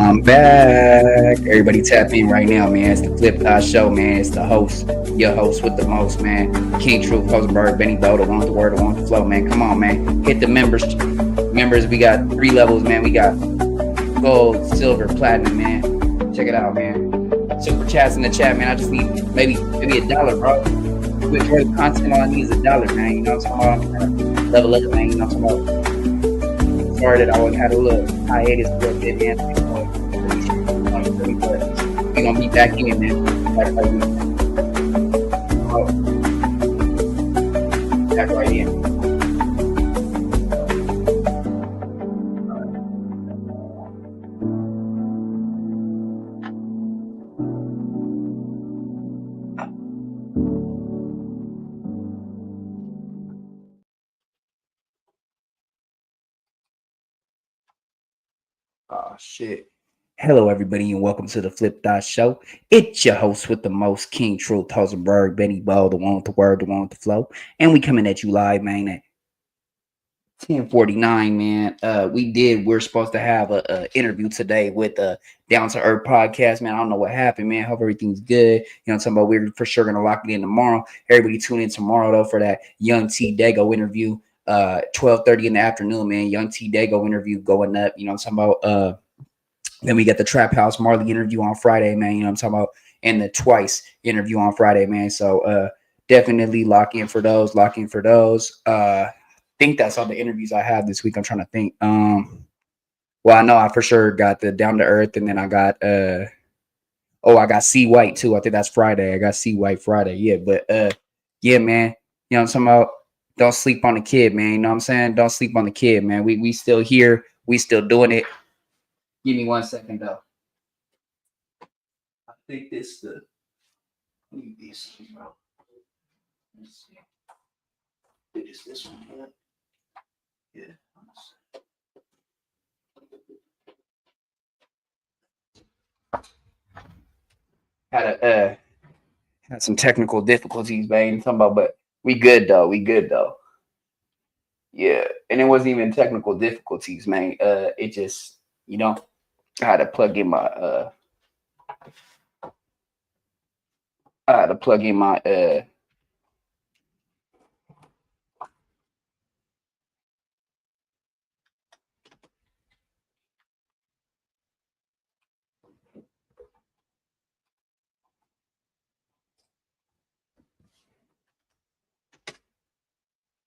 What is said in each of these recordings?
I'm back. Everybody tap in right now, man. It's the Flip Dot Show, man. It's the host, your host with the most, man. King Truth, Rosenberg, Benny Bo, the one with the word, the one with the flow, man. Come on, man. Hit the members. Members, we got 3 levels, man. We got gold, silver, platinum, man. Check it out, man. Super chats in the chat, man. I just need maybe $1, bro. To enjoy the content, all I need is $1, man. You know what I'm talking about? I'm trying to level up, man. You know what I'm talking about? Sorry that I had a little hiatus for a bit, man. We're gonna be back in, man. Back right in. Oh shit. Hello, everybody, and welcome to the Flip Dot Show. It's your host with the most, King Truth, Rosenberg, Benny Bo, the one with the word, the one with the flow. And we coming at you live, man, at 10:49, man. We're supposed to have a interview today with Down to Earth podcast, man. I don't know what happened, man. Hope everything's good. You know what I'm talking about? We're for sure gonna lock it in tomorrow. Everybody tune in tomorrow though for that Young T Dago interview. 12:30 in the afternoon, man. Young T Dago interview going up. You know what I'm talking about? Then we got the Trap House Marley interview on Friday, man. You know what I'm talking about? And the Twice interview on Friday, man. So definitely lock in for those. I think that's all the interviews I have this week. I'm trying to think. Well, I know I for sure got the Down to Earth, and then I got I got C White too. I think that's Friday. I got C White Friday. Yeah, but yeah, man. You know what I'm talking about? Don't sleep on the kid, man. You know what I'm saying? Don't sleep on the kid, man. We still here. We still doing it. Give me 1 second though. I think this the need this, bro. Let's see. I think it's this one here. Yeah. Had some technical difficulties, man. Talking about, but we good though. Yeah, and it wasn't even technical difficulties, man. It just, you know, I had to plug in my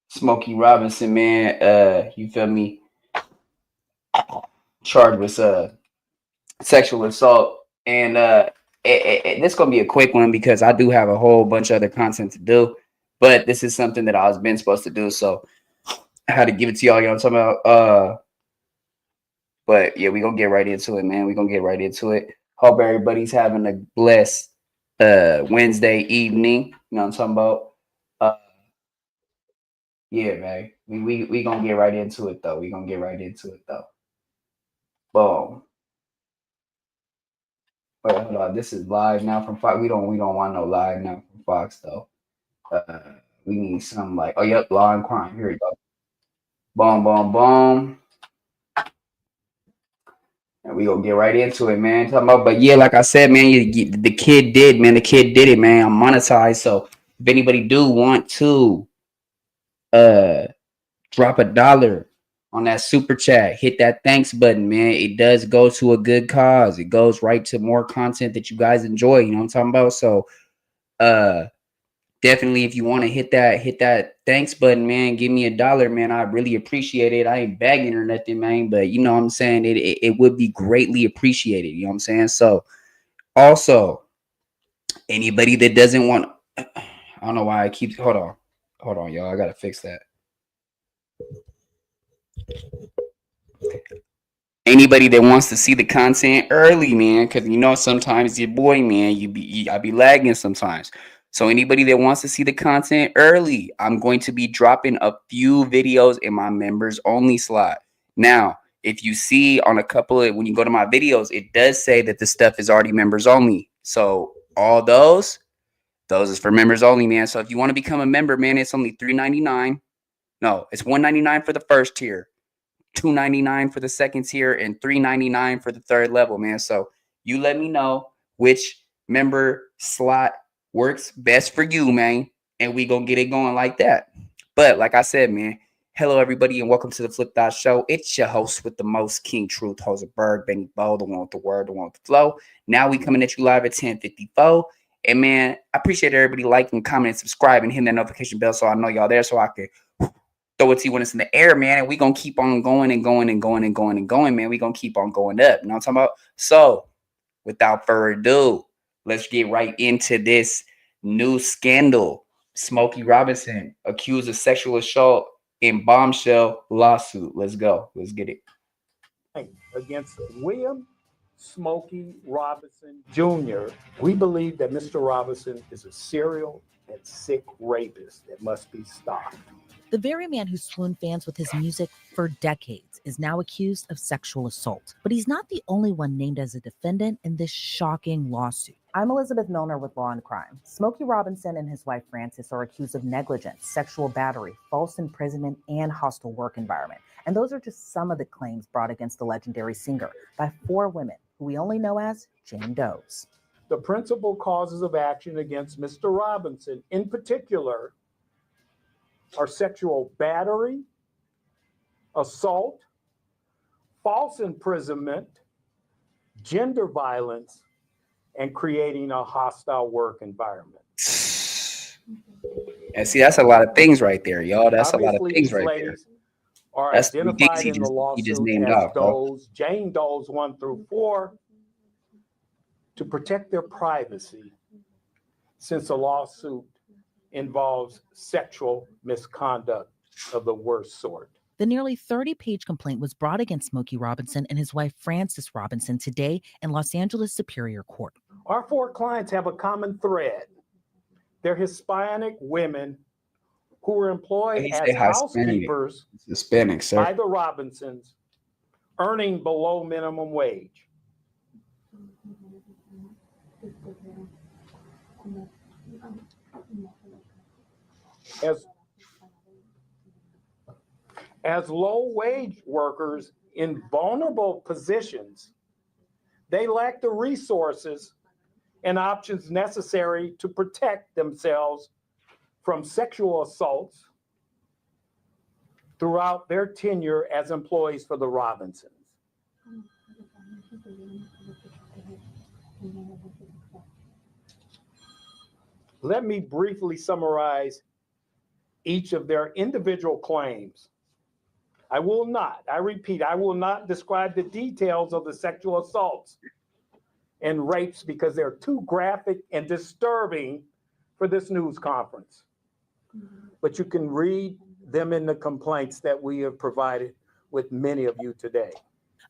Smokey Robinson, man. You feel me? Charged with sexual assault, and this gonna be a quick one because I do have a whole bunch of other content to do, but this is something that I was been supposed to do, so I had to give it to y'all. You know what I'm talking about? But yeah, we gonna get right into it, man. We gonna get right into it. Hope everybody's having a blessed Wednesday evening. You know what I'm talking about? Yeah, man. We gonna get right into it though. Boom. Wait, hold on. This is live now from Fox. We don't want no live now from Fox though. We need something like, oh yep, law and crime. Here we go. Boom, boom, boom. And we gonna get right into it, man. Talking about, but yeah, like I said, man, the kid did, man. The kid did it, man. I'm monetized. So if anybody do want to drop $1 on that super chat, hit that thanks button, man. It does go to a good cause. It goes right to more content that you guys enjoy. You know what I'm talking about? So definitely, if you want to hit that thanks button, man, give me $1, man. I really appreciate it. I ain't begging or nothing, man, but you know what I'm saying? It would be greatly appreciated. You know what I'm saying? So also, anybody that doesn't want, I don't know why I keep, hold on, y'all. I got to fix that. Anybody that wants to see the content early, man, because you know sometimes your boy, man, I be lagging sometimes. So anybody that wants to see the content early, I'm going to be dropping a few videos in my members only slot. Now, if you see on a couple of, when you go to my videos, it does say that the stuff is already members only. So all those is for members only, man. So if you want to become a member, man, it's only $3.99. No, it's $1.99 for the first tier. $2.99 for the second tier, and $3.99 for the third level, man. So you let me know which member slot works best for you, man, and we gonna get it going like that. But like I said, man, hello everybody, and welcome to the Flip Thought Show. It's your host with the most, King Truth, Berg, Benny Bo, the one with the word, the one with the flow. Now we coming at you live at 10:54. And man, I appreciate everybody liking, commenting, subscribing, hitting that notification bell so I know y'all there, so I can throw it to you when it's in the air, man. And we gonna keep on going and going and going and going and going, man. We gonna keep on going up. You know what I'm talking about? So without further ado, let's get right into this new scandal. Smokey Robinson accused of sexual assault in bombshell lawsuit. Let's go. Let's get it. Against William Smokey Robinson Jr., we believe that Mr. Robinson is a serial and sick rapist that must be stopped. The very man who swooned fans with his music for decades is now accused of sexual assault. But he's not the only one named as a defendant in this shocking lawsuit. I'm Elizabeth Milner with Law and Crime. Smokey Robinson and his wife Frances are accused of negligence, sexual battery, false imprisonment, and hostile work environment. And those are just some of the claims brought against the legendary singer by 4 women who we only know as Jane Does. The principal causes of action against Mr. Robinson in particular are sexual battery, assault, false imprisonment, gender violence, and creating a hostile work environment. And see, that's a lot of things right there, y'all. That's Obviously, a lot of things right there. Are That's identified in the he just lawsuit named as off, Does, Jane Does 1 through 4, to protect their privacy, since the lawsuit involves sexual misconduct of the worst sort. The nearly 30-page complaint was brought against Smokey Robinson and his wife Frances Robinson today in Los Angeles Superior Court. Our 4 clients have a common thread. They're Hispanic women who were employed as housekeepers Hispanic, sir, by the Robinsons, earning below minimum wage. As low-wage workers in vulnerable positions, they lack the resources and options necessary to protect themselves from sexual assaults throughout their tenure as employees for the Robinsons. Let me briefly summarize each of their individual claims. I repeat, I will not describe the details of the sexual assaults and rapes because they're too graphic and disturbing for this news conference. But you can read them in the complaints that we have provided with many of you today.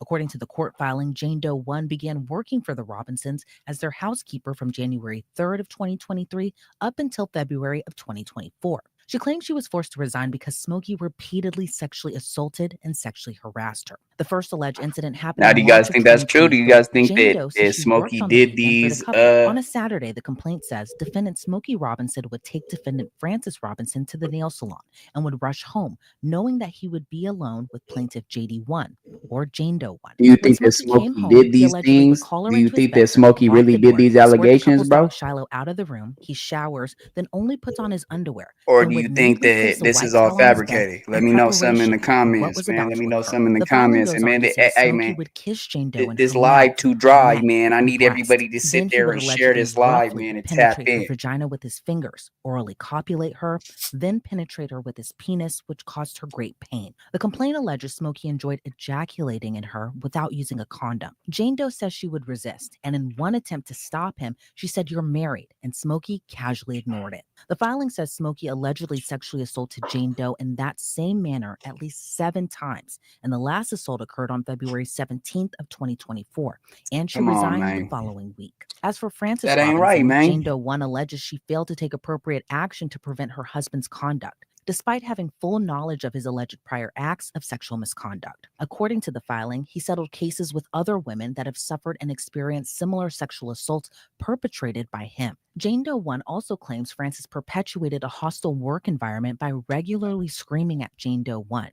According to the court filing, Jane Doe 1 began working for the Robinsons as their housekeeper from January 3rd of 2023 up until February of 2024. She claims she was forced to resign because Smokey repeatedly sexually assaulted and sexually harassed her. The first alleged incident happened. Now, do you guys think that's true? Do you guys think that Smokey did these? On a Saturday, the complaint says defendant Smokey Robinson would take defendant Frances Robinson to the nail salon and would rush home, knowing that he would be alone with plaintiff JD1 or Jane Doe 1. Do you think that Smokey did these things? Do you think that Smokey really did these allegations, bro? Shiloh out of the room. He showers, then only puts on his underwear. Or do you think that this is all fabricated? Let me know something in the comments, man. Let me know something in the comments. And man, hey man, would kiss Jane Doe this live too dry, man. I need everybody to sit there and share this live, man, and tap in. Her vagina with his fingers, orally copulate her, then penetrate her with his penis, which caused her great pain. The complaint alleges Smokey enjoyed ejaculating in her without using a condom. Jane Doe says she would resist, and in one attempt to stop him, she said, "You're married," and Smokey casually ignored it. The filing says Smokey allegedly sexually assaulted Jane Doe in that same manner at least 7 times, and the last assault occurred on February 17th of 2024, and she resigned the following week. As for Frances Robinson, Jane Doe 1 alleges she failed to take appropriate action to prevent her husband's conduct, despite having full knowledge of his alleged prior acts of sexual misconduct. According to the filing, he settled cases with other women that have suffered and experienced similar sexual assaults perpetrated by him. Jane Doe 1 also claims Frances perpetuated a hostile work environment by regularly screaming at Jane Doe 1.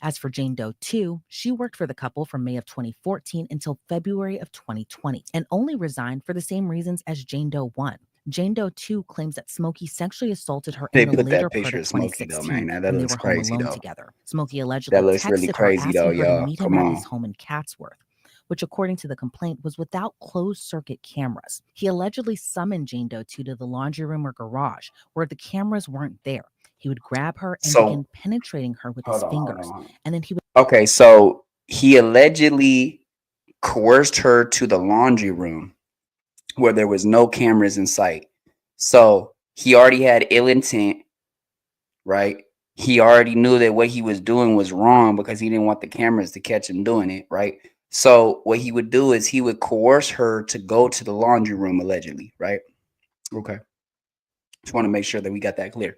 As for Jane Doe 2, she worked for the couple from May of 2014 until February of 2020 and only resigned for the same reasons as Jane Doe 1. Jane Doe 2 claims that Smokey sexually assaulted her They in the put later that part picture of of Smokey though, 2016 man. That when they looks were home crazy alone though. together. Smokey That allegedly looks really texted her crazy though, asking her to y'all. meet him Come at on. his home in Chatsworth, which according to the complaint was without closed circuit cameras. He allegedly summoned Jane Doe 2 to the laundry room or garage where the cameras weren't there. He would grab her and So begin penetrating her with his fingers, hold on. and then he would Okay, so he allegedly coerced her to the laundry room where there was no cameras in sight. So he already had ill intent, right? He already knew that what he was doing was wrong because he didn't want the cameras to catch him doing it, right? So what he would do is he would coerce her to go to the laundry room, allegedly, right? Okay. Just want to make sure that we got that clear.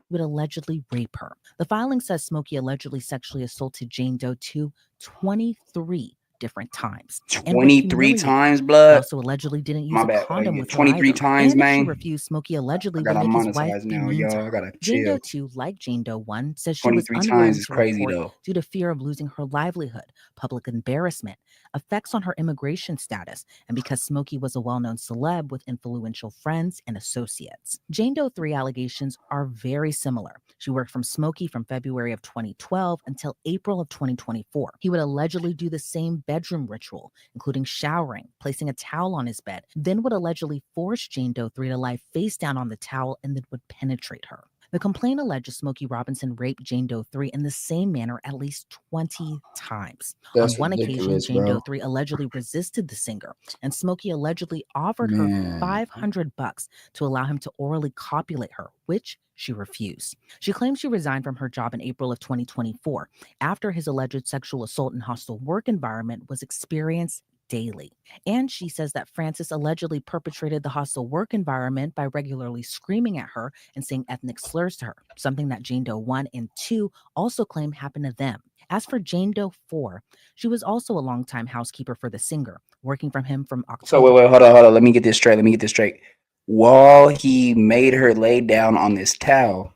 would allegedly rape her. The filing says Smokey allegedly sexually assaulted Jane Doe 2 23 different times and would 23 humiliate her. times, He blood. also allegedly didn't use My a bad. condom Yeah, with her 23 either. times, And if she man. refused, Smokey I allegedly would gotta make his wife monetize be now, mean to y'all. I her. gotta Jane Doe chill. 2, like Jane Doe 1, says she was 23 times unwilling is to crazy, report though. due to fear of losing her livelihood, public embarrassment, effects on her immigration status, and because Smokey was a well-known celeb with influential friends and associates. Jane Doe 3 allegations are very similar. She worked from Smokey from February of 2012 until April of 2024. He would allegedly do the same bedroom ritual, including showering, placing a towel on his bed, then would allegedly force Jane Doe 3 to lie face down on the towel and then would penetrate her. The complaint alleges Smokey Robinson raped Jane Doe 3 in the same manner at least 20 times. That's On one occasion, ridiculous, Jane Doe bro. 3 allegedly resisted the singer, and Smokey allegedly offered her Man. $500 to allow him to orally copulate her, which she refused. She claims she resigned from her job in April of 2024 after his alleged sexual assault and hostile work environment was experienced daily. And she says that Francis allegedly perpetrated the hostile work environment by regularly screaming at her and saying ethnic slurs to her, something that Jane Doe 1 and 2 also claim happened to them. As for Jane Doe 4, she was also a longtime housekeeper for the singer, working from him from So October. wait, hold on. Let me get this straight. While he made her lay down on this towel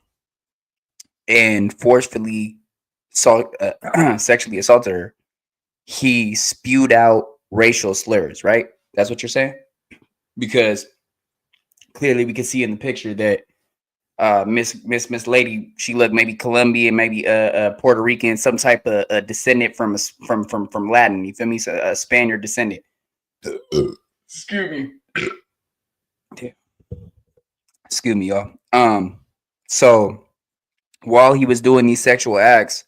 and forcefully sexually assaulted her, he spewed out racial slurs, right? That's what you're saying? Because clearly we can see in the picture that Miss Lady, she looked maybe Colombian, maybe Puerto Rican, some type of descendant from Latin. You feel me? So, a Spaniard descendant. Excuse me. Excuse me, y'all. So while he was doing these sexual acts,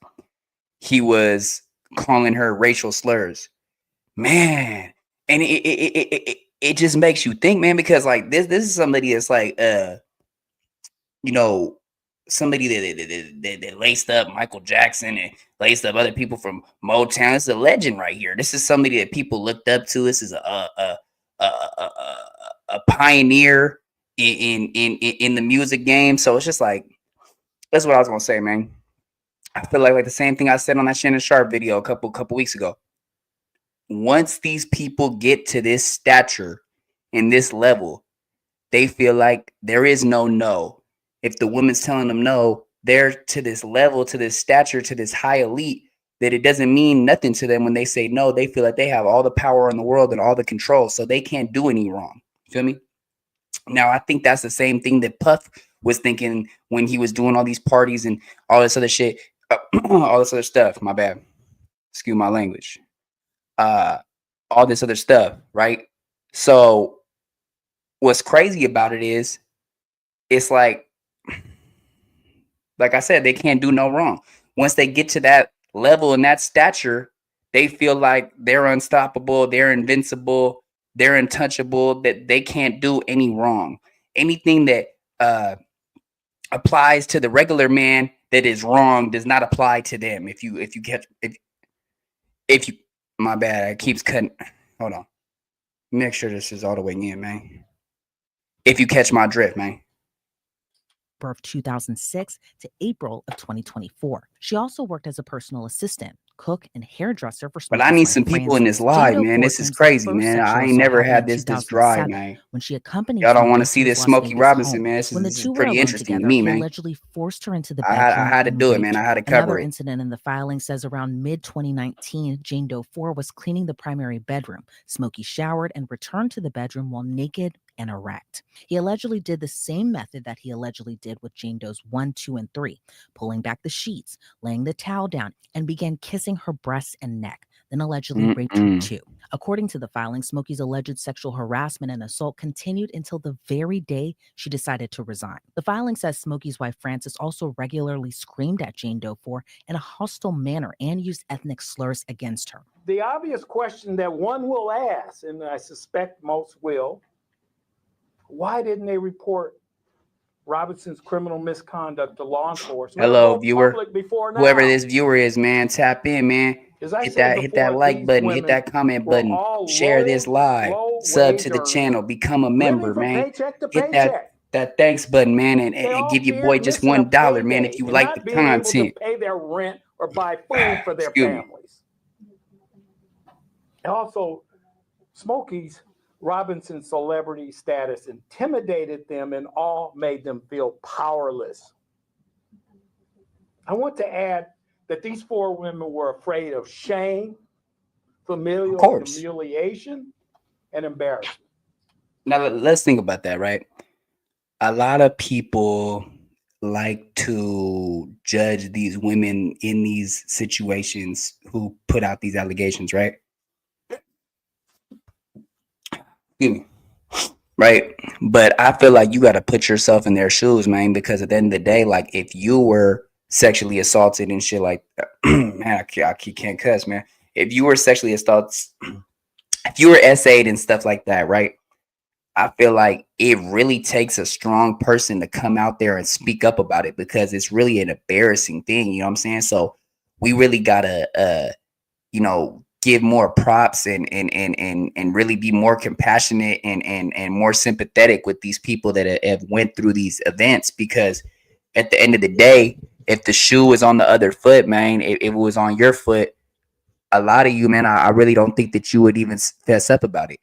he was calling her racial slurs. Man, and it just makes you think, man, because like this is somebody that's like you know, somebody that laced up Michael Jackson and laced up other people from Motown. It's a legend right here. This is somebody that people looked up to. This is a pioneer in the music game. So it's just like, that's what I was gonna say, man. I feel like the same thing I said on that Shannon Sharp video a couple weeks ago. Once these people get to this stature and this level, they feel like there is no. If the woman's telling them no, they're to this level, to this stature, to this high elite, that it doesn't mean nothing to them when they say no. They feel like they have all the power in the world and all the control, so they can't do any wrong. Feel me? Now, I think that's the same thing that Puff was thinking when he was doing all these parties and all this other shit, all this other stuff. My bad. Excuse my language. All this other stuff, right? So what's crazy about it is, it's like I said, they can't do no wrong. Once they get to that level and that stature, they feel like they're unstoppable, they're invincible, they're untouchable, that they can't do any wrong. Anything that applies to the regular man that is wrong does not apply to them. If you my bad, it keeps cutting. Hold on. Make sure this is all the way in, man. If you catch my drift, man. September of 2006 to April of 2024. She also worked as a personal assistant, cook, and hairdresser for But I Smokey's need wife, some people in this Frances. live, Jane Doe man. 4 This is claims the crazy, first man. sexual I ain't assault never happened had in this dry, 2007 man. when she accompanied Y'all don't want Smokey to see to his this Las Smokey Vegas Robinson, home. man. When the This is two were pretty alone interesting to together, me, he man. allegedly forced her into the I bedroom had to and do it, raped man. I her. had to cover Another it. incident in the filing says around mid-2019, Jane Doe 4 was cleaning the primary bedroom. Smokey showered and returned to the bedroom while naked and erect. He allegedly did the same method that he allegedly did with Jane Doe's 1, 2, and 3, pulling back the sheets, laying the towel down, and began kissing her breasts and neck, then allegedly raped her too. According to the filing, Smokey's alleged sexual harassment and assault continued until the very day she decided to resign. The filing says Smokey's wife, Frances, also regularly screamed at Jane Doe 4 in a hostile manner and used ethnic slurs against her. The obvious question that one will ask, and I suspect most will, why didn't they report Robinson's criminal misconduct to law enforcement Hello, or viewer. public before now? Whoever this viewer is, man, tap in, man. As I Hit said that before, like these button, hit women that comment were button, all share this live, sub low-wage to the earners, channel, become a living member, from man. paycheck to Hit paycheck. that thanks button, man, and They all give your feared boy just missing a $1, man, if payday you and like the not being able to content. pay their rent or buy food for their Excuse me. families. And also, Smokey's Robinson celebrity status intimidated them and all made them feel powerless. I want to add that these 4 women were afraid of shame, familial humiliation, and embarrassment. Now let's think about that, right? A lot of people like to judge these women in these situations who put out these allegations, right? Excuse me. Right. But I feel like you got to put yourself in their shoes, man, because at the end of the day, like if you were sexually assaulted and shit like that, man, I can't cuss, man. If you were sexually assaulted, if you were SA'd and stuff like that, right? I feel like it really takes a strong person to come out there and speak up about it because it's really an embarrassing thing. You know what I'm saying? So we really gotta, give more props and really be more compassionate and more sympathetic with these people that have went through these events, because at the end of the day, if the shoe was on the other foot, man, if it was on your foot, a lot of you, man, I really don't think that you would even fess up about it,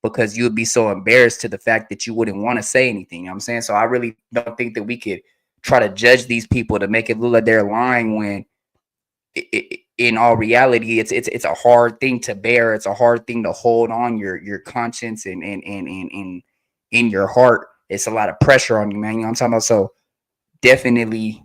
because you would be so embarrassed to the fact that you wouldn't want to say anything. You know what I'm saying? So I really don't think that we could try to judge these people to make it look like they're lying when in all reality, it's a hard thing to bear. It's a hard thing to hold on your conscience and in your heart. It's a lot of pressure on you, man. You know what I'm talking about? So definitely,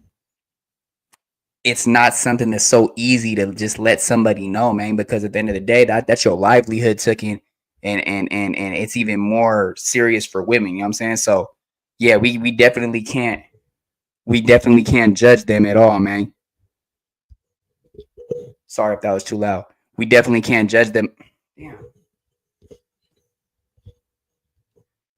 it's not something that's so easy to just let somebody know, man, because at the end of the day, that's your livelihood taken, and it's even more serious for women. You know what I'm saying? So yeah, we definitely can't judge them at all, man. Sorry if that was too loud. We definitely can't judge them. Damn.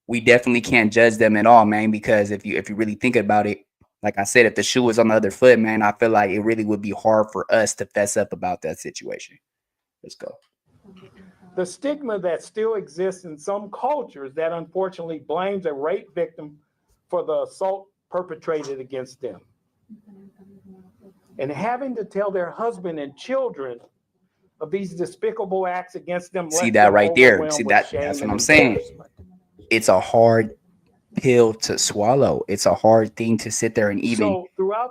We definitely can't judge them at all, man, because if you really think about it, like I said, if the shoe was on the other foot, man, I feel like it really would be hard for us to fess up about that situation. Let's go. The stigma that still exists in some cultures that unfortunately blames a rape victim for the assault perpetrated against them. And having to tell their husband and children of these despicable acts against them. See that right there? See that? That's what I'm saying. It's a hard pill to swallow. It's a hard thing to sit there and even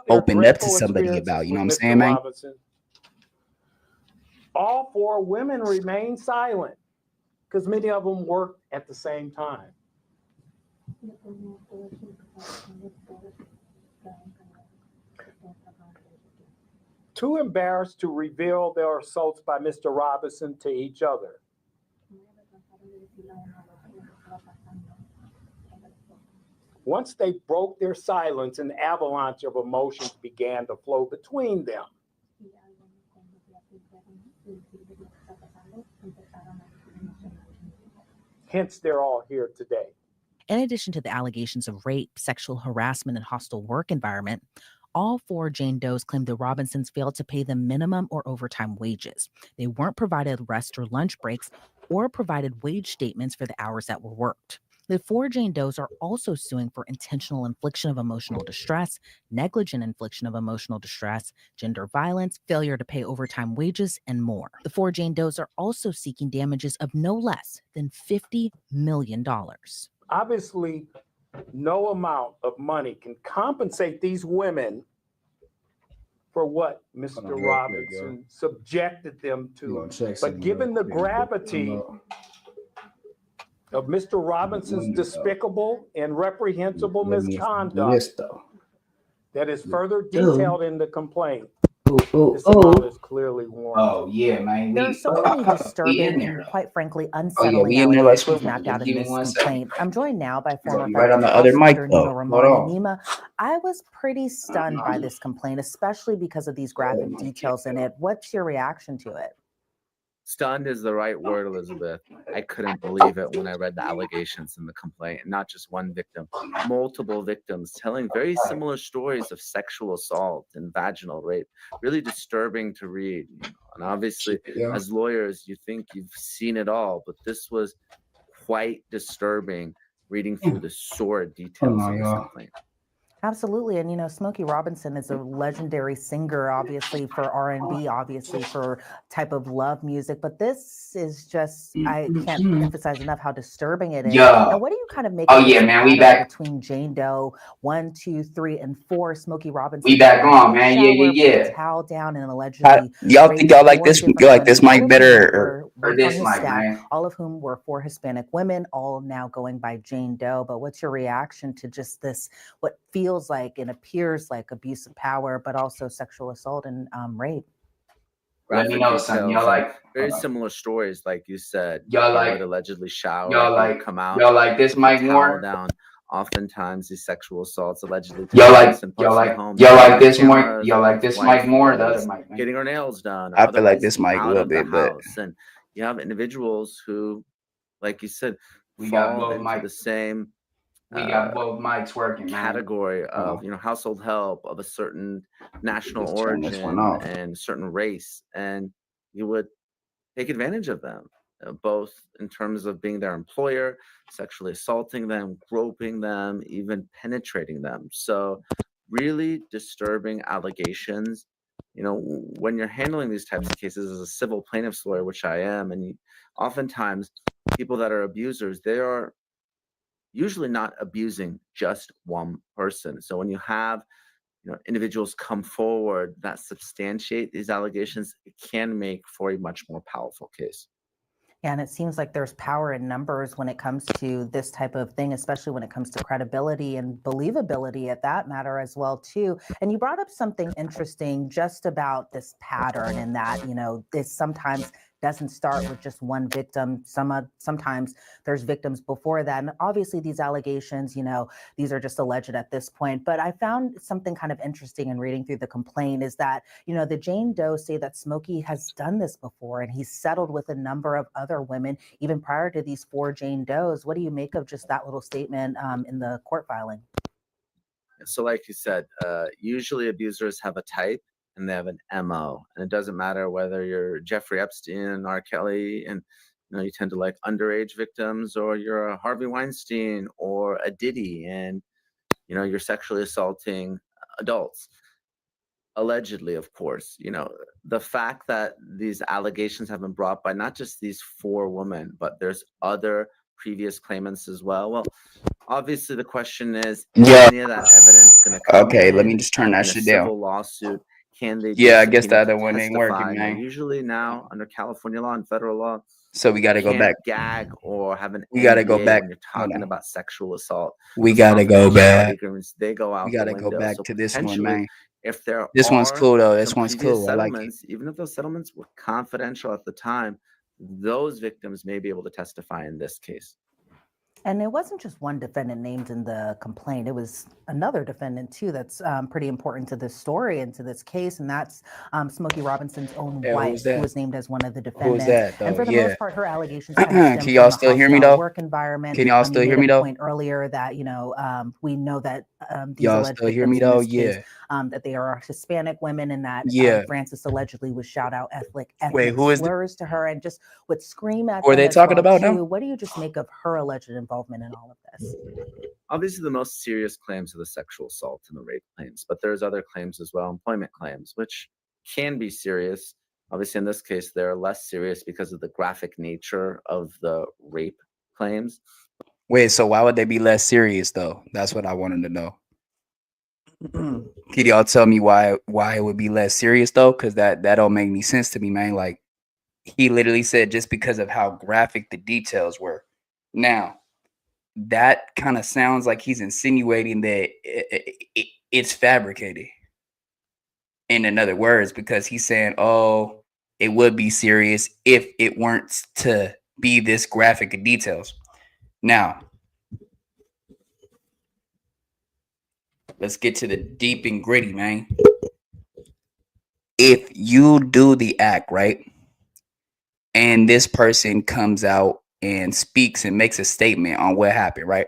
open up to somebody about. You know what I'm saying, man? Robinson, all 4 women remain silent because many of them worked at the same time. Too embarrassed to reveal their assaults by Mr. Robinson to each other. Once they broke their silence, an avalanche of emotions began to flow between them. Hence, they're all here today. In addition to the allegations of rape, sexual harassment, and hostile work environment, all 4 Jane Does claimed the Robinsons failed to pay them minimum or overtime wages. They weren't provided rest or lunch breaks or provided wage statements for the hours that were worked. The four Jane Does are also suing for intentional infliction of emotional distress, negligent infliction of emotional distress, gender violence, failure to pay overtime wages, and more. The four Jane Does are also seeking damages of no less than $50 million. Obviously, no amount of money can compensate these women for what Mr. Robinson subjected them to. But given the gravity of Mr. Robinson's despicable and reprehensible misconduct that is further detailed in the complaint, this amount is clearly warranted. Oh yeah, man. There are so many disturbing and, quite frankly, unsettling we in there like allegations swimming. mapped out Give in me this 1 second. complaint. I'm joined now by former be right on federal the other mic, prosecutor though. Nima Hold Rahman. on. And Nima, I was pretty stunned by this complaint, especially because of these graphic details in it. What's your reaction to it? Stunned is the right word, Elizabeth. I couldn't believe it when I read the allegations in the complaint. Not just one victim, multiple victims telling very similar stories of sexual assault and vaginal rape. Really disturbing to read. And obviously, as lawyers, you think you've seen it all, but this was quite disturbing reading through the sordid details of this complaint. Absolutely. And, Smokey Robinson is a legendary singer, obviously for R&B, obviously for type of love music. But this is just, I can't emphasize enough how disturbing it is. And what do you kind of make of this we back between Jane Doe 1, 2, 3, and 4, Smokey Robinson? We back on, man. Yeah. Towel down and allegedly. Y'all think y'all like this? You like this mic better or this mic, man? All of whom were 4 Hispanic women, all now going by Jane Doe. But what's your reaction to just this, what feels like and appears like abuse of power, but also sexual assault and rape? Let me know something. Y'all like very similar stories, like you said. Y'all like allegedly shower. Y'all like come out. Y'all like this mic more. Down. Oftentimes, these sexual assaults allegedly. Y'all like this more. Y'all like this mic more. The other mic. Getting her nails done. I feel like this mic a little bit, but and you have individuals who, like you said, we got fall both into the same. We got both mics working. Category of household help of a certain national origin and certain race, and you would take advantage of them, both in terms of being their employer, sexually assaulting them, groping them, even penetrating them. So, really disturbing allegations. When you're handling these types of cases as a civil plaintiff's lawyer, which I am, and oftentimes people that are abusers, they are usually not abusing just one person. So when you have individuals come forward that substantiate these allegations, it can make for a much more powerful case. And it seems like there's power in numbers when it comes to this type of thing, especially when it comes to credibility and believability at that matter as well, too. And you brought up something interesting just about this pattern and that, this sometimes doesn't start with just one victim. Sometimes there's victims before that. And obviously these allegations, these are just alleged at this point. But I found something kind of interesting in reading through the complaint is that, the Jane Doe say that Smokey has done this before and he's settled with a number of other women, even prior to these 4 Jane Does. What do you make of just that little statement in the court filing? So like you said, usually abusers have a type and they have an MO, and it doesn't matter whether you're Jeffrey Epstein, R. Kelly, and you tend to like underage victims, or you're a Harvey Weinstein or a Diddy, and you're sexually assaulting adults. Allegedly, of course, the fact that these allegations have been brought by not just these 4 women, but there's other previous claimants as well. Well, obviously the question is any of that evidence going to come okay, let me just turn that shit down. Civil lawsuit. Can they? I guess the other one ain't working, man. Usually now under California law and federal law, so we got to go back. Gag or have an. We got to go back. When you're talking about sexual assault. We got to go back. They go out. We got to go back to this one, man. If there this one's cool though. This one's cool. I like it. Even if those settlements were confidential at the time, those victims may be able to testify in this case. And it wasn't just one defendant named in the complaint. It was another defendant, too, that's pretty important to this story and to this case. And that's Smokey Robinson's own wife, who was named as one of the defendants. Who's that, though? And for the most part, her allegations can y'all still hear me, though? Work environment. Can y'all still hear me, though? Point earlier that, we know that these y'all still hear me, though? Case, that they are Hispanic women and that Francis allegedly would shout out ethnic slurs to her and just would scream at them. Were they talking about now? What do you just make of her alleged involvement involvement in all of this? Obviously, the most serious claims are the sexual assault and the rape claims, but there's other claims as well, employment claims, which can be serious. Obviously, in this case, they're less serious because of the graphic nature of the rape claims. Wait, so why would they be less serious though? That's what I wanted to know. Could y'all tell me why it would be less serious though? Because that don't make any sense to me, man. Like he literally said just because of how graphic the details were. Now that kind of sounds like he's insinuating that it's fabricated. In other words, because he's saying, "Oh, it would be serious if it weren't to be this graphic of details." Now, let's get to the deep and gritty, man. If you do the act, right, and this person comes out and speaks and makes a statement on what happened, right?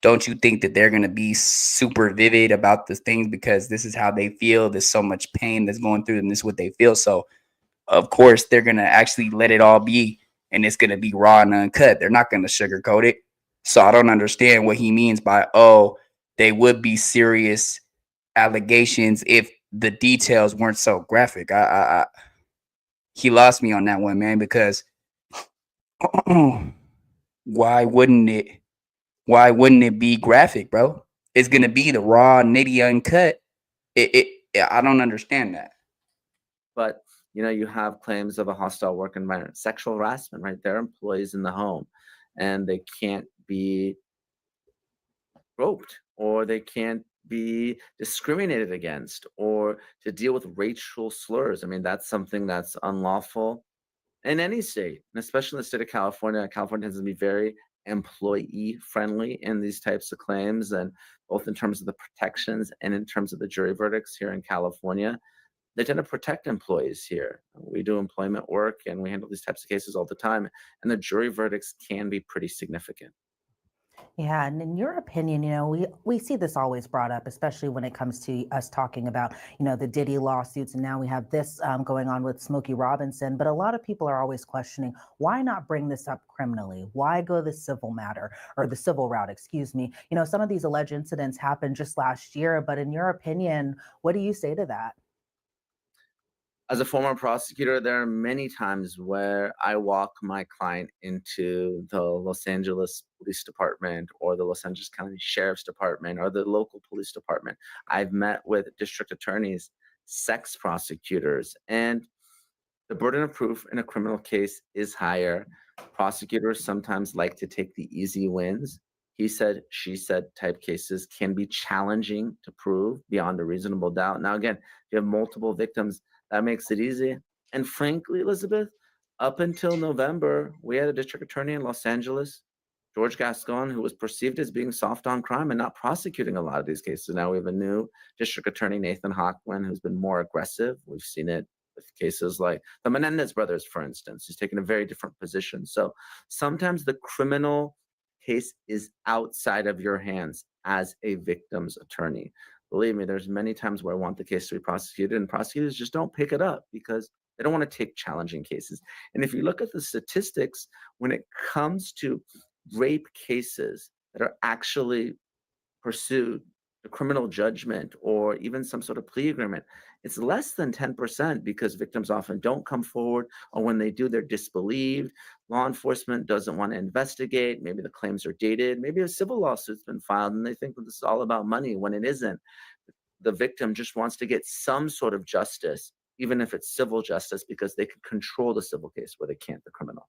Don't you think that they're going to be super vivid about the things because this is how they feel? There's so much pain that's going through them. This is what they feel. So, of course, they're going to actually let it all be, and it's going to be raw and uncut. They're not going to sugarcoat it. So I don't understand what he means by, oh, they would be serious allegations if the details weren't so graphic. He lost me on that one, man, because why wouldn't it be graphic, bro? It's gonna be the raw, nitty, uncut. I don't understand that. But you have claims of a hostile work environment, sexual harassment, right? They're employees in the home, and they can't be groped, or they can't be discriminated against, or to deal with racial slurs. I mean, that's something that's unlawful in any state, and especially in the state of California. California tends to be very employee friendly in these types of claims, and both in terms of the protections and in terms of the jury verdicts here in California. They tend to protect employees here. We do employment work and we handle these types of cases all the time, and the jury verdicts can be pretty significant. Yeah, and in your opinion, we see this always brought up, especially when it comes to us talking about, the Diddy lawsuits, and now we have this going on with Smokey Robinson. But a lot of people are always questioning, why not bring this up criminally? Why go the civil matter or the civil route? Excuse me. Some of these alleged incidents happened just last year, but in your opinion, what do you say to that? As a former prosecutor, there are many times where I walk my client into the Los Angeles Police Department or the Los Angeles County Sheriff's Department or the local police department. I've met with district attorneys, sex prosecutors, and the burden of proof in a criminal case is higher. Prosecutors sometimes like to take the easy wins. He said, she said type cases can be challenging to prove beyond a reasonable doubt. Now, again, if you have multiple victims, that makes it easy. And frankly, Elizabeth, up until November, we had a district attorney in Los Angeles, George Gascon, who was perceived as being soft on crime and not prosecuting a lot of these cases. Now we have a new district attorney, Nathan Hochman, who's been more aggressive. We've seen it with cases like the Menendez brothers, for instance. He's taken a very different position. So sometimes the criminal case is outside of your hands as a victim's attorney. Believe me, there's many times where I want the case to be prosecuted, and prosecutors just don't pick it up because they don't want to take challenging cases. And if you look at the statistics, when it comes to rape cases that are actually pursued, a criminal judgment, or even some sort of plea agreement, it's less than 10% because victims often don't come forward, or when they do, they're disbelieved. Law enforcement doesn't want to investigate. Maybe the claims are dated. Maybe a civil lawsuit's been filed and they think that this is all about money when it isn't. The victim just wants to get some sort of justice, even if it's civil justice, because they can control the civil case where they can't the criminal.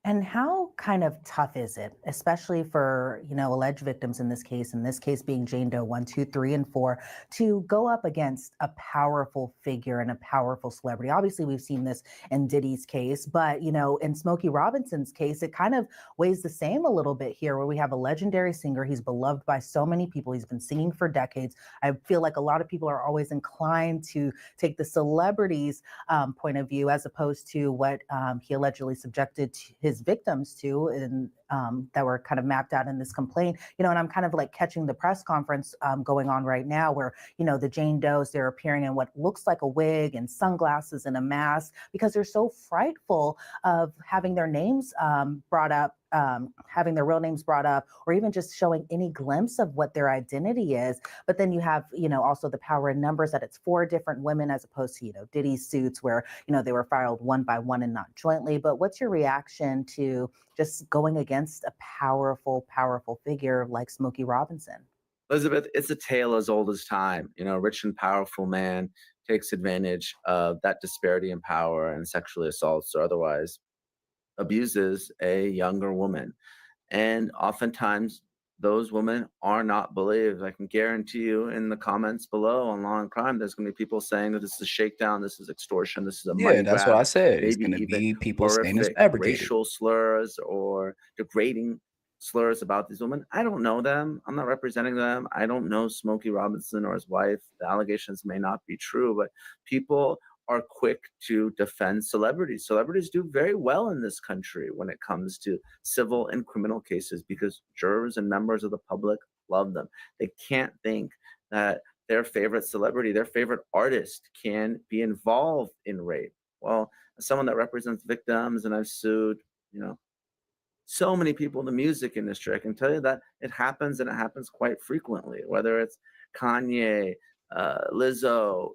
And how kind of tough is it, especially for, alleged victims in this case being Jane Doe 1, 2, 3, and 4, to go up against a powerful figure and a powerful celebrity? Obviously, we've seen this in Diddy's case, but, in Smokey Robinson's case, it kind of weighs the same a little bit here, where we have a legendary singer. He's beloved by so many people. He's been singing for decades. I feel like a lot of people are always inclined to take the celebrity's point of view as opposed to what he allegedly subjected his victims to that were kind of mapped out in this complaint, and I'm kind of like catching the press conference going on right now where, the Jane Does, they're appearing in what looks like a wig and sunglasses and a mask because they're so frightful of having their names brought up, having their real names brought up, or even just showing any glimpse of what their identity is. But then you have, also the power in numbers that it's 4 different women as opposed to, Diddy's suits where, they were filed one by one and not jointly. But what's your reaction to just going against a powerful, powerful figure like Smokey Robinson? Elizabeth, it's a tale as old as time. A rich and powerful man takes advantage of that disparity in power and sexually assaults or otherwise abuses a younger woman. And oftentimes those women are not believed. I can guarantee you in the comments below on Law and Crime, there's going to be people saying that this is a shakedown, this is extortion, this is a money that's grab, what I said. It's maybe going to even be people saying it's horrific fabricated. racial slurs or degrading slurs about these women. I don't know them. I'm not representing them. I don't know Smokey Robinson or his wife. The allegations may not be true, but people are quick to defend celebrities. Celebrities do very well in this country when it comes to civil and criminal cases because jurors and members of the public love them. They can't think that their favorite celebrity, their favorite artist can be involved in rape. Well, as someone that represents victims and I've sued, so many people in the music industry, I can tell you that it happens and it happens quite frequently, whether it's Kanye, Lizzo,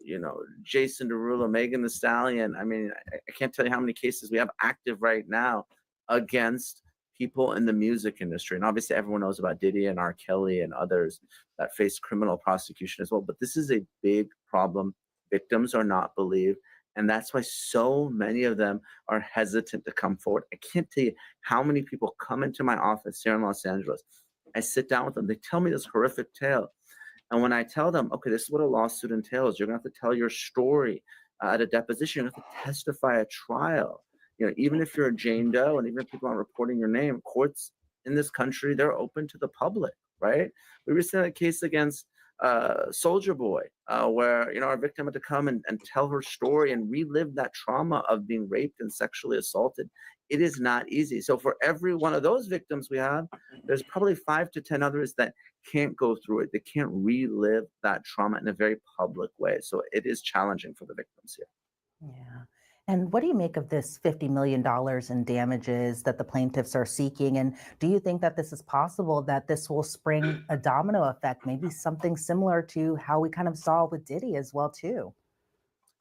Jason Derulo, Megan Thee Stallion. I mean, I can't tell you how many cases we have active right now against people in the music industry. And obviously everyone knows about Diddy and R. Kelly and others that face criminal prosecution as well. But this is a big problem. Victims are not believed. And that's why so many of them are hesitant to come forward. I can't tell you how many people come into my office here in Los Angeles. I sit down with them. They tell me this horrific tale. And when I tell them, okay, this is what a lawsuit entails, you're going to have to tell your story at a deposition. You're going to have to testify at trial. Even if you're a Jane Doe and even if people aren't reporting your name, courts in this country, they're open to the public, right? We recently had a case against Soldier Boy, where our victim had to come and tell her story and relive that trauma of being raped and sexually assaulted. It is not easy. So for every one of those victims we have, there's probably 5 to 10 others that can't go through it. They can't relive that trauma in a very public way. So it is challenging for the victims here. Yeah. And what do you make of this $50 million in damages that the plaintiffs are seeking? And do you think that this is possible, that this will spring a domino effect, maybe something similar to how we kind of saw with Diddy as well, too?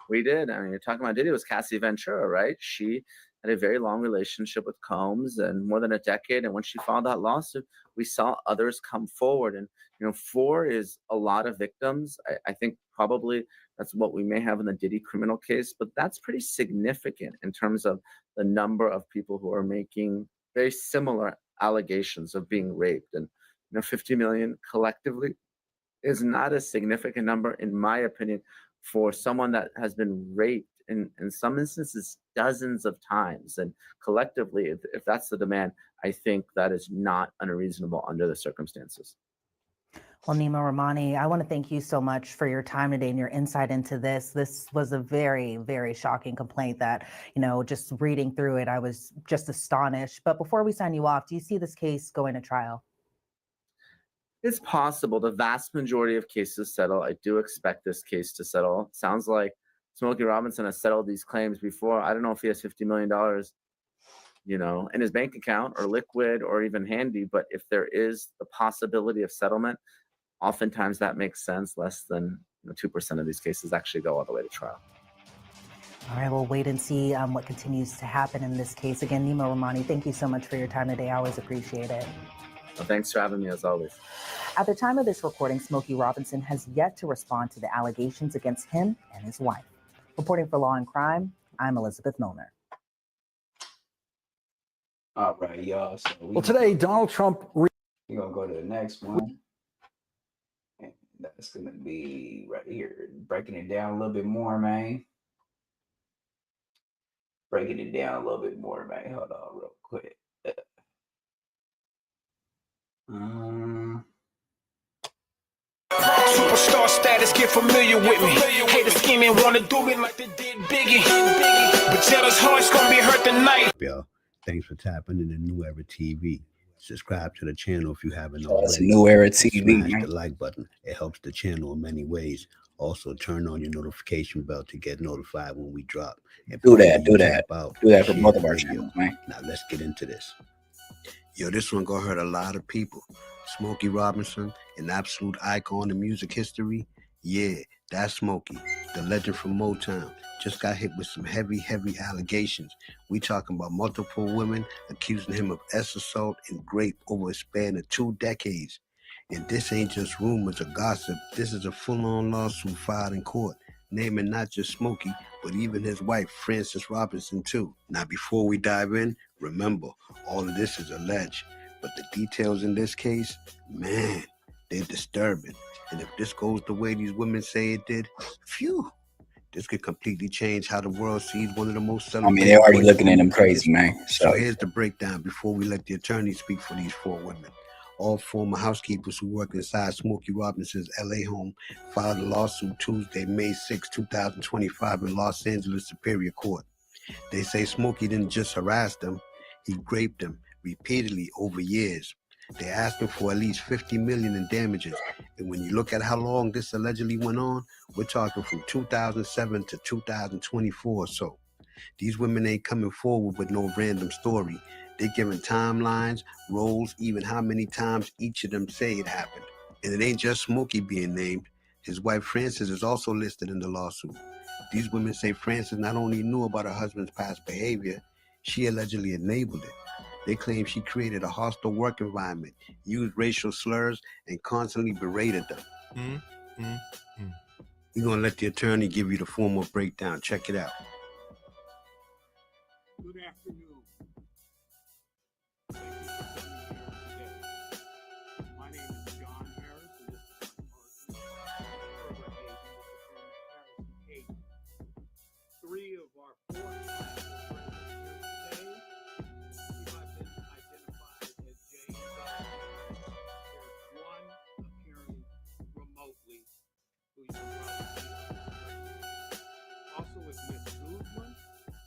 We did. I mean, you're talking about Diddy, it was Cassie Ventura, right? She had a very long relationship with Combs and more than a decade. And when she filed that lawsuit, we saw others come forward. And, 4 is a lot of victims. I think probably that's what we may have in the Diddy criminal case, but that's pretty significant in terms of the number of people who are making very similar allegations of being raped. And, 50 million collectively is not a significant number, in my opinion, for someone that has been raped in some instances dozens of times. And collectively, if that's the demand, I think that is not unreasonable under the circumstances. Well, Nima Rahmani, I want to thank you so much for your time today and your insight into this. This was a very, very shocking complaint that, just reading through it, I was just astonished. But before we sign you off, do you see this case going to trial? It's possible. The vast majority of cases settle. I do expect this case to settle. Sounds like Smokey Robinson has settled these claims before. I don't know if he has $50 million, in his bank account or liquid or even handy. But if there is the possibility of settlement, oftentimes that makes sense. Less than 2% of these cases actually go all the way to trial. All right, we'll wait and see what continues to happen in this case. Again, Nima Rahmani, thank you so much for your time today. I always appreciate it. Well, thanks for having me, as always. At the time of this recording, Smokey Robinson has yet to respond to the allegations against him and his wife. Reporting for Law and Crime, I'm Elizabeth Milner. All right, y'all. So today, Donald Trump... We're going to go to the next one. And that's going to be right here. Breaking it down a little bit more, man. Hold on real quick. Superstar status, get familiar with me. Haters scheming, wanna do me like they did Biggie. But tell us how it's gonna be hurt tonight. Bill, thanks for tapping into New Era TV. Subscribe to the channel if you haven't So it's a already. new era And TV, smash man. the like button. It helps the channel in many ways. Also, turn on your notification bell to get notified when we drop. And Do finally, that, tap out do that and for share both the of our video. channels, man. Now let's get into this. Yo, this one gonna hurt a lot of people. Smokey Robinson, an absolute icon in music history. Yeah, that's Smokey, the legend from Motown. Just got hit with some heavy allegations. We talking about multiple women accusing him of assault and rape over a span of 2 decades. And this ain't just rumors or gossip. This is a full-on lawsuit filed in court, naming not just Smokey, but even his wife, Frances Robinson, too. Now, before we dive in, remember, all of this is alleged, but the details in this case, man, they're disturbing. And if this goes the way these women say it did, phew, this could completely change how the world sees one of the most celebrated. They're already looking at him crazy, man. So here's the breakdown before we let the attorney speak for these 4 women. All former housekeepers who work inside Smokey Robinson's LA home filed a lawsuit Tuesday, May 6, 2025 in Los Angeles Superior Court. They say Smokey didn't just harass them, he raped them repeatedly over years. They asked him for at least $50 million in damages. And when you look at how long this allegedly went on, we're talking from 2007 to 2024 or so. These women ain't coming forward with no random story. They're giving timelines, roles, even how many times each of them say it happened. And it ain't just Smokey being named. His wife Frances is also listed in the lawsuit. These women say Frances not only knew about her husband's past behavior, she allegedly enabled it. They claim she created a hostile work environment, used racial slurs, and constantly berated them. We're going to let the attorney give you the formal breakdown. Check it out. Good afternoon. Thank you for coming here today. My name is John Harris, and this is my partner, Herbert Hayden, with the firm of Harris and Hayden. 3 of our 4 clients are present here today. You have been identified as Jane Doe. There's one appearing remotely who you can probably see on the screen. Also is Miss Guzman,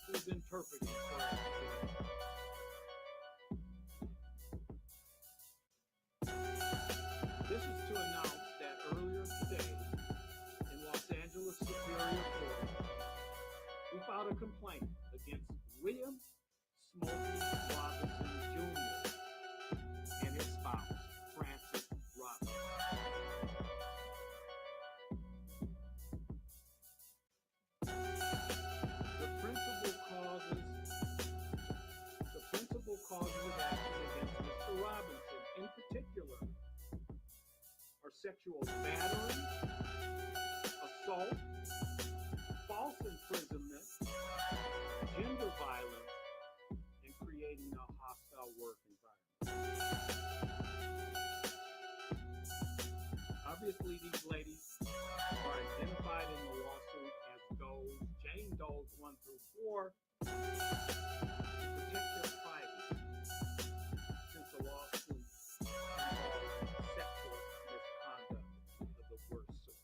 who's interpreting for us today. This is to announce that earlier today in Los Angeles Superior Court, we filed a complaint against William Smokey Robinson Jr. and his spouse, Frances Robinson. The principal causes of action against Mr. Robinson, in particular, are sexual battery, assault, false imprisonment, gender violence, and creating a hostile work environment. Obviously, these ladies are identified in the lawsuit as Doe's, Jane Doe's 1 through 4, to protect their privacy, since the lawsuit involves sexual misconduct of the worst sort.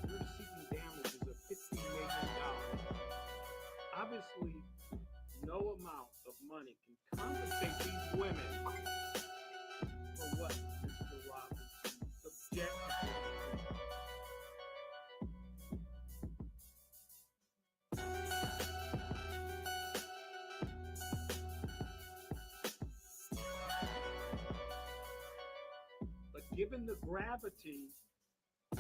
We're seeking damages of $50 million. Obviously, no amount of money can compensate these women for what Mr. Robinson subjected them to. But given the gravity of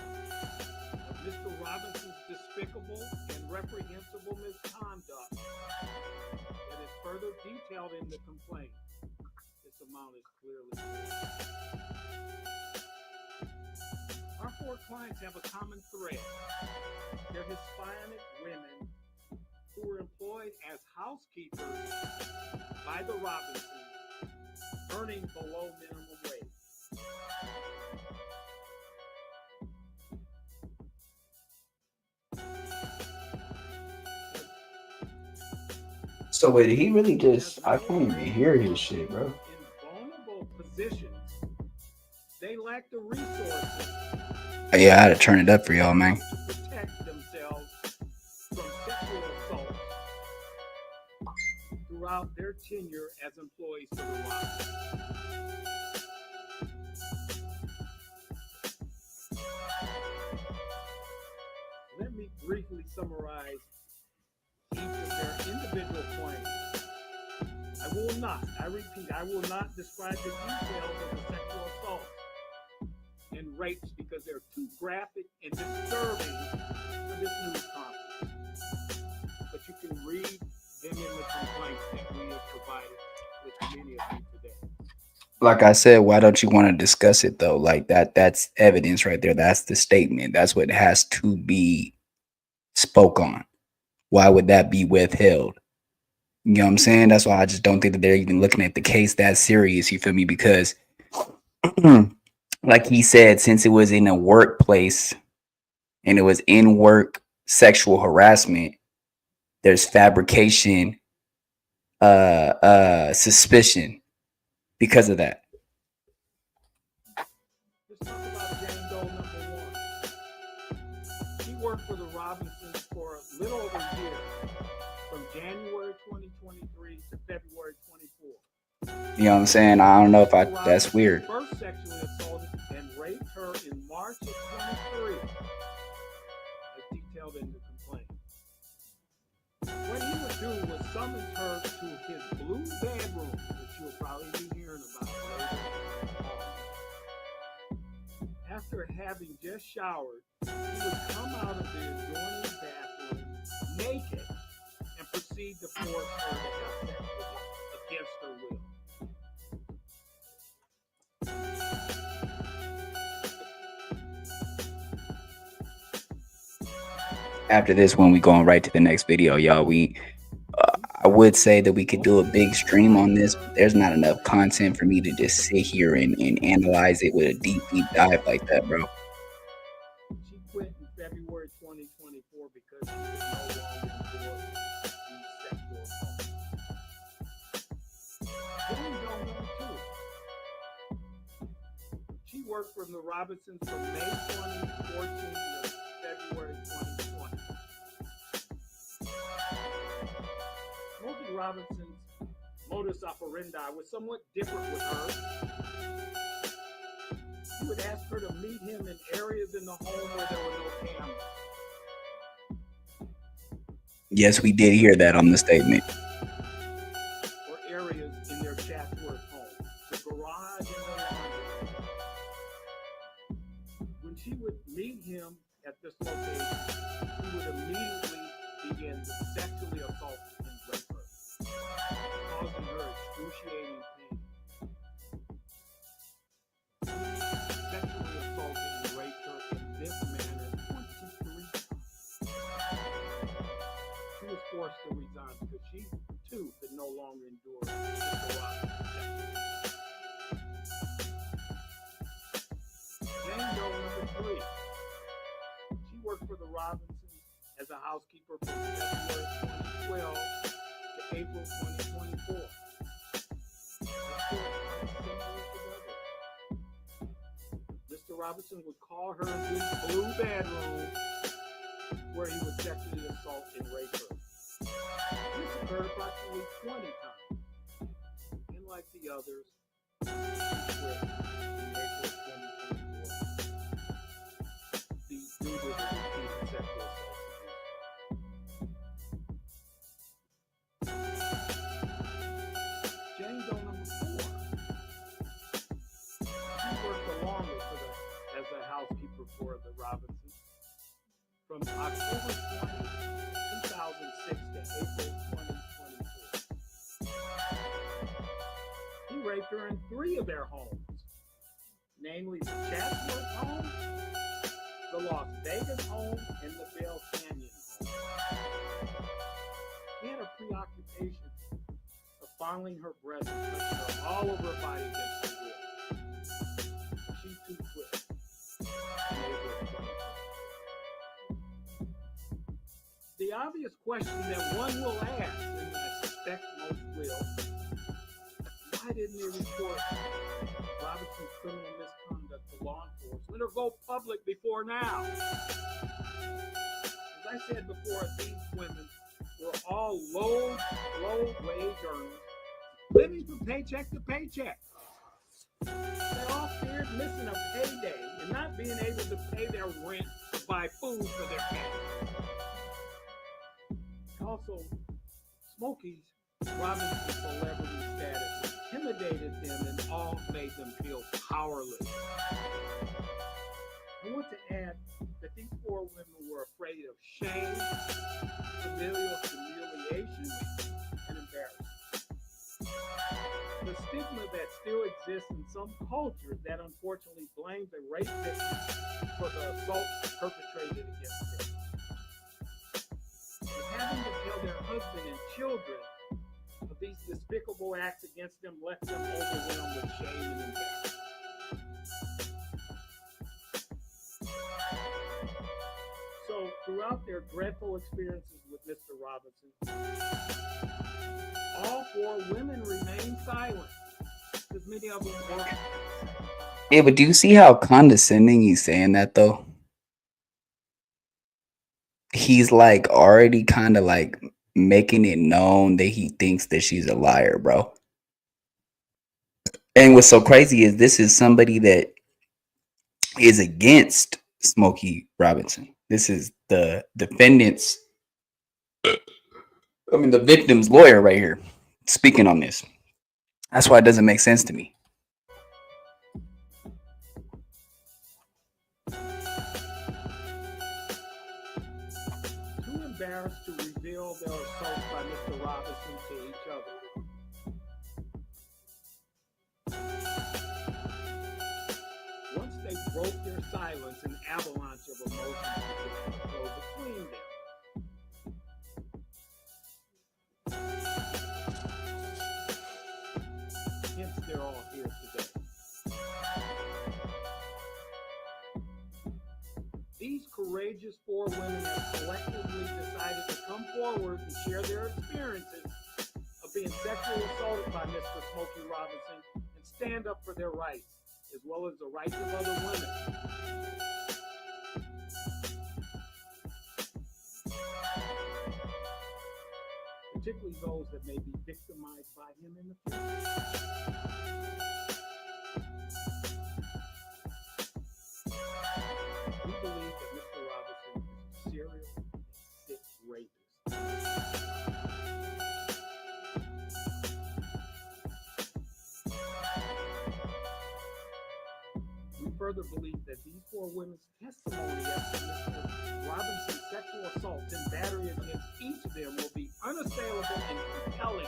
Mr. Robinson's despicable and reprehensible misconduct that is further detailed in the complaint, this amount is clearly fair. Our 4 clients have a common thread. They're Hispanic women who were employed as housekeepers by the Robinsons, earning below minimum wage. So wait, did he really just? I can't even hear his shit, bro. In vulnerable positions, they lack the resources. Oh, yeah, I had to turn it up for y'all, man. To protect themselves from sexual assault tenure as employees for the Robinsons. Let me briefly summarize each of their individual claims. I repeat, I will not describe the details of the sexual assault and rapes because they're too graphic and disturbing for this news conference. But you can read them in the complaints that we have provided with many of you today. Like I said, why don't you want to discuss it though? Like that's evidence right there. That's the statement. That's what has to be spoke on. Why would that be withheld? You know what I'm saying? That's why I just don't think that they're even looking at the case that serious. You feel me? Because like he said, since it was in a workplace and it was in work sexual harassment, there's fabrication, suspicion because of that. Let's talk about Jane Doe number 1. She worked for the Robinsons for a little over a year, from January 2023 to February 24. You know what I'm saying? I don't know if that's weird. First sexually assaulted and raped her in March of 23, as detailed in the complaint. What he would do was summon her to his blue bedroom, which you'll probably be hearing about later. After having just showered, he would come out of the adjoining bathroom naked and proceed to force her to have sex with him against her will. After this one, we going right to the next video, y'all. I would say that we could do a big stream on this, but there's not enough content for me to just sit here and analyze it with a deep dive like that, bro. She quit in February 2024 because she could no longer endure these sexual assaults. Jane Doe number 2. She worked for the Robinsons from May 2014 to February 2020. Smokey Robinson's modus operandi was somewhat different with her. He would ask her to meet him in areas in the home where there were no cameras. Yes, we did hear that on the statement. Or areas in their Chatsworth home, the garage and the laundry. When she would meet him at this location, he would immediately begin to sexually assault and rape her, causing her excruciating pain. Sexually assaulted and raped her in this manner 23 times. She was forced to resign because she too could no longer endure the Jane Doe number 3. She worked for the Robinsons as a housekeeper from February 2012 to April 2024. Mr. Robinson would call her into his blue bedroom where he would sexually assault and rape her. This occurred approximately 20 times. And like the others, she quit in April 2024 due to the repeated sexual assault. Jane Doe number 4. She worked the longest as a housekeeper for the Robinsons, from October 20, 2006 to April 2024. He raped her in 3 of their homes, namely the Chatsworth home, the Las Vegas home, and the Bell Canyon home. He had a preoccupation of fondling her breasts and touching her all over her body against her will. She too quit in April 2020. The obvious question that one will ask, and I suspect most will, why didn't they report Robinson's criminal misconduct to law enforcement or go public before now? As I said before, these women were all low-wage earners living from paycheck to paycheck. They're all feared missing a payday and not being able to pay their rent or buy food for their families. Also, Smokey Robinson's celebrity status intimidated them and all made them feel powerless. I want to add that these four women were afraid of shame, familial humiliation, and embarrassment. The stigma that still exists in some cultures that unfortunately blames a rape victim for the assault perpetrated against them. And having to tell their husband and children of these despicable acts against them left them overwhelmed with shame and embarrassment. So, throughout their dreadful experiences with Mr. Robinson, all four women remained silent, because many of them were. Yeah, but do you see how condescending he's saying that though? He's like already kind of like making it known that he thinks that she's a liar, bro. And what's so crazy is this is somebody that is against Smokey Robinson. This is the defendant's, the victim's lawyer right here speaking on this. That's why it doesn't make sense to me. Too embarrassed to reveal their assault by Mr. Robinson to each other. Once they broke their silence, an avalanche of emotions began to flow between them. Hence, they're all here today. These courageous four women have collectively decided to come forward and share their experiences of being sexually assaulted by Mr. Smokey Robinson and stand up for their rights, as well as the rights of other women. Particularly those that may be victimized by him in the future. We believe that Mr. Robinson is a serial and sick rapist. We further believe that these four women's testimony as to Mr. Robinson's sexual assault and battery against each of them will be unassailable and compelling.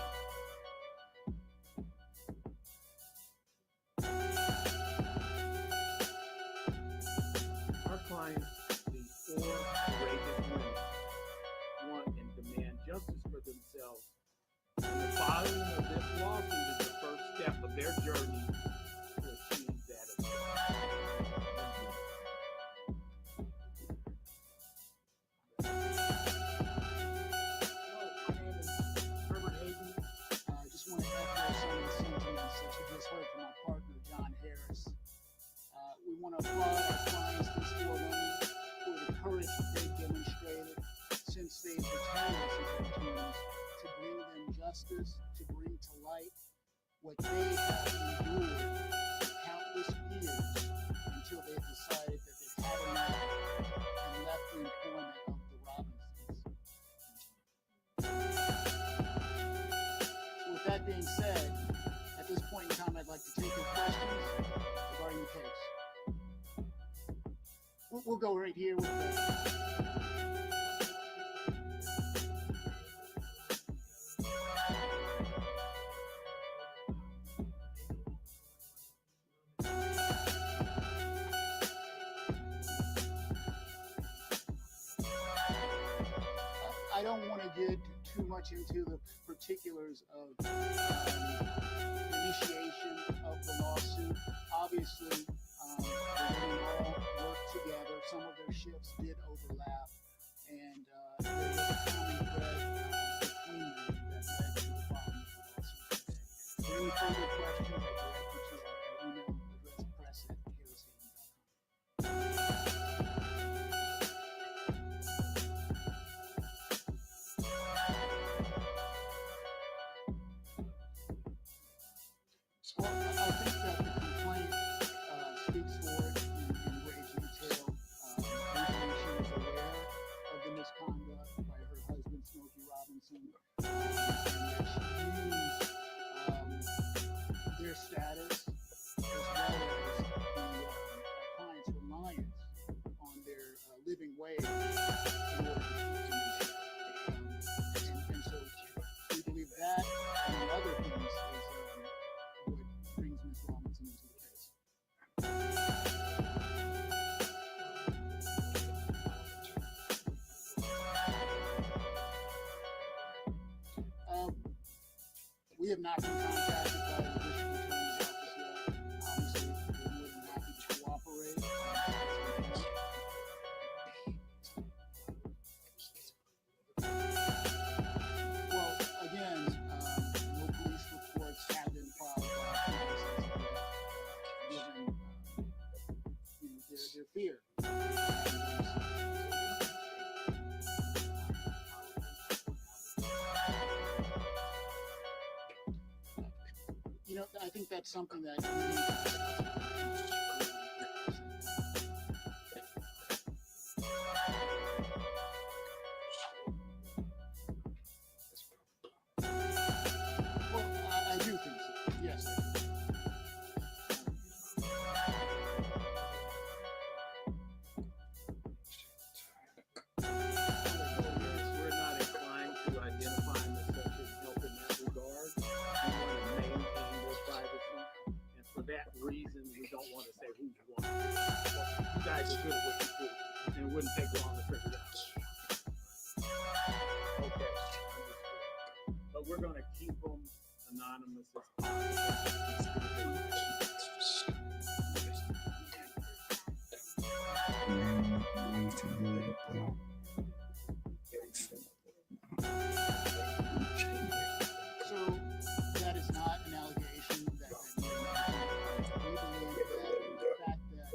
Our clients, these four courageous women, want and demand justice for themselves. And the filing of this lawsuit is the first step of their journey to achieve that objective. We want to applaud our clients, these four women, for the courage that they've demonstrated since they've retained us as attorneys to bring them justice, to bring to light what they have endured for countless years until they've decided that they've had enough and left the employment of the Robinsons. So with that being said, at this point in time, I'd like to take your questions regarding the case. We'll go right here with I don't want to get too much into the particulars of initiation of the lawsuit. Obviously, they didn't all work together. Some of their shifts did overlap, and there was a common thread between them that led to the filing of the lawsuit today. For any further questions, I direct you to our email address, press@harrishaven.com. living wage in order to keep them in check. And so we believe that and the other things is what brings Ms. Robinson into the case. We have not been contacted by the district attorney's office yet. Obviously, we're more than happy to cooperate. Well, again, no police reports have been filed by police given their fear. I think that's something that we need to Well, I do think so. Yes. We're not inclined to identify such as help in that regard. We want to maintain their privacy, and for that reason, we don't want to say who's one. You guys are good at what you do, and it wouldn't take long to figure it out. Okay, understood. But we're going to keep them anonymous as possible. So that is not an allegation that we believe that the fact that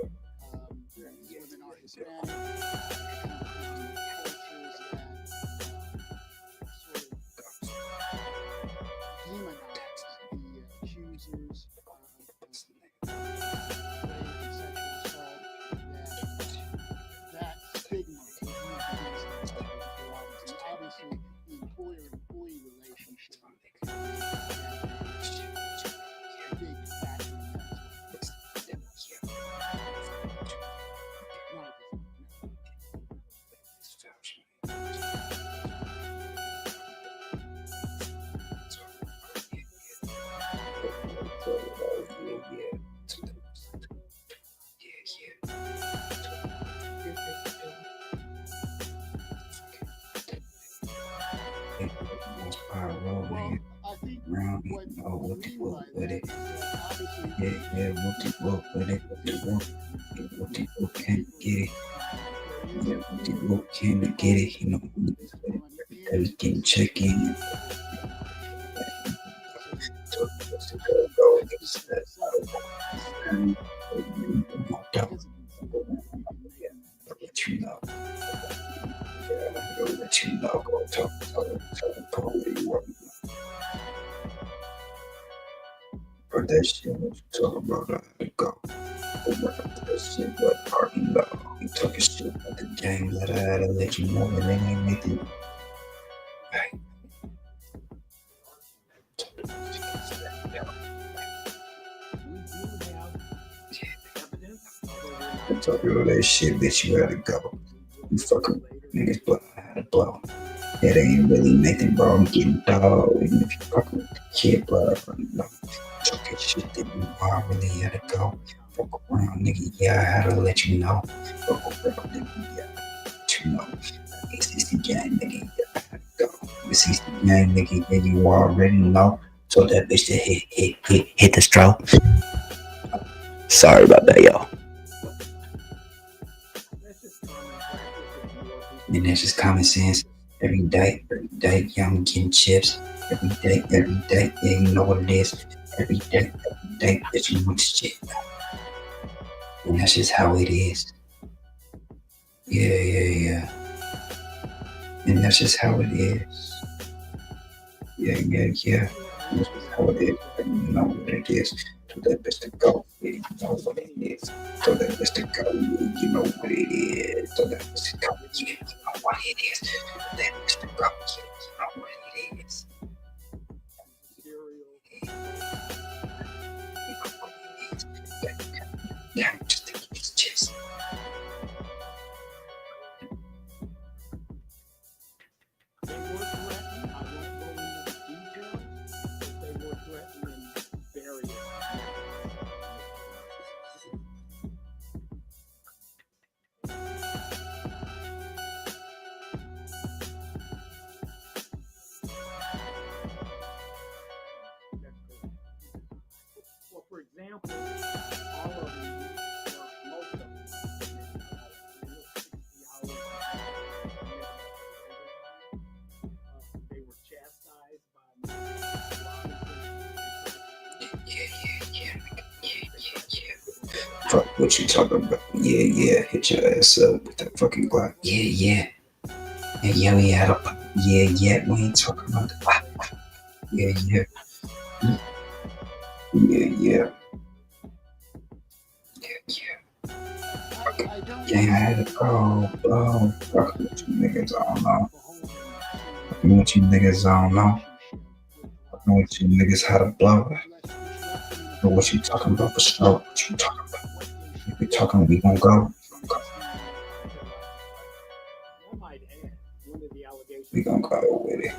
these women are Hispanic come from cultures that sort of demonize the accusers of rape and sexual assault, that stigma is used against them. Obviously, the employer-employee relationship is a big factor in that as well. Well, I think what we mean by that is that obviously Can't get it. Can't get it, every can check in. Let you know. Let you know. Go talk where you want. But that shit, what you talk about, I go. That shit, what parking lot? You talking shit about the game, let I let you know that they ain't make it. Right. I'm talking all that shit, bitch, you gotta go. You fucking niggas blow, I had to blow. It ain't really nothing, bro. I'm getting dog. Even if you fucking with the kid, bro, no. Talking shit that you are really had to go. Fuck around, nigga, yeah, I had to let you know. Fuck around, nigga, yeah, I had to let you know. It's the gang, nigga, yeah, I had to go. It's the gang, nigga, yeah, you already know. So that bitch that hit the stroke. Sorry about that, y'all. And that's just common sense. Every day, yeah, I'm getting chips. Every day, yeah, you know what it is. Every day, that you want shit. And that's just how it is. Yeah. And that's just how it is. Yeah. That's just how it is. You know what it is. So that bitch to go. Yeah, you know what it is. So that bitch to go. You know what it is. So that bitch to go. Yeah, you know what it is. That bitch to go. Yeah, you know what it is. Yeah, just think it's just. Fuck what you talking about? Yeah, hit your ass up with that fucking Glock. Yeah. And yeah, we had a yeah, we ain't talking about that. Yeah. Yeah, I had to go, bro. Fucking with you niggas, I don't know. Fucking with you niggas, I don't know. Fucking with you niggas, how to blow it. But what you talking about for sure? What you talking about? If we talking, we gon' go. We gon' go with it.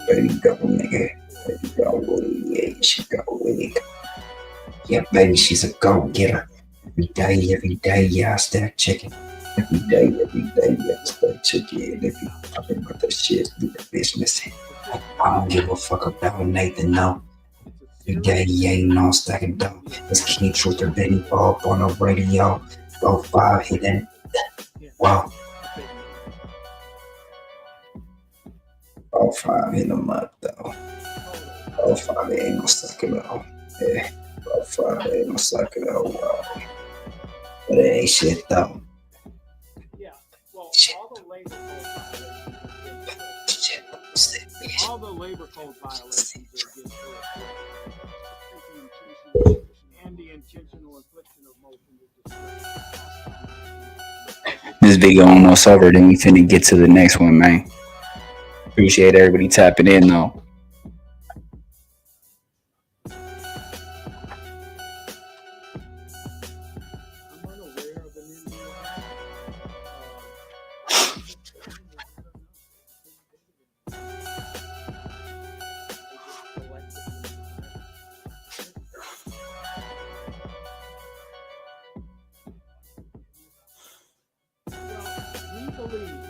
Baby, go, nigga. Baby, go with it. Yeah, she go with it. Yeah, baby, she's a go-getter. Every day, yeah, I stack chicken. Every day, yeah, I stack chicken. If you talking about that shit, be the business. I don't give a fuck about Nathan, no. Every day, he ain't no stacking dough. It's King Truth or Benny Bob on the radio. 05 hitting. Wow. 05 hit him up, though. 05 ain't no stacking though. Yeah. 05 ain't no stacking though. Wow. But it ain't shit, though. Yeah, well, Shit. all the labor code violations are against her, and the intentional infliction of motion of distress. This video almost over, then we finna get to the next one, man. Appreciate everybody tapping in, though. I'm unaware of an Indian. We believe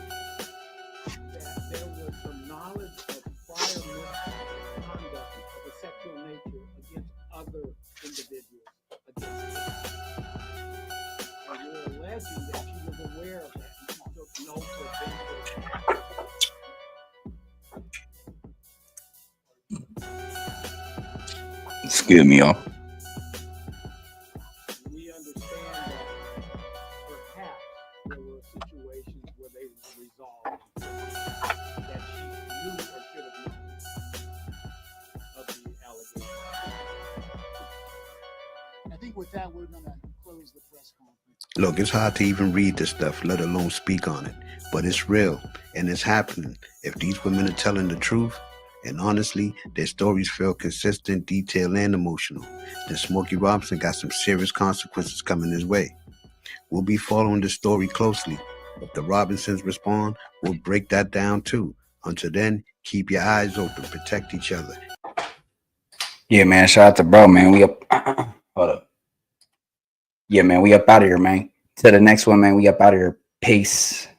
that there was some knowledge of prior misconduct of a sexual nature against other individuals against her. And we're alleging that she was aware of that and she took no preventive action. Excuse me, y'all. We understand that perhaps there were situations where they were resolved that she knew or should have known of the allegation. I think with that, we're going to close the press conference. Look, it's hard to even read this stuff, let alone speak on it. But it's real, and it's happening. If these women are telling the truth, and honestly, their stories feel consistent, detailed, and emotional, then Smokey Robinson got some serious consequences coming his way. We'll be following the story closely. If the Robinsons respond, we'll break that down too. Until then, keep your eyes open, protect each other. Yeah, man. Shout out to bro, man. We up. Hold up. Yeah, man. We up out of here, man. To the next one, man. We up out of here. Peace.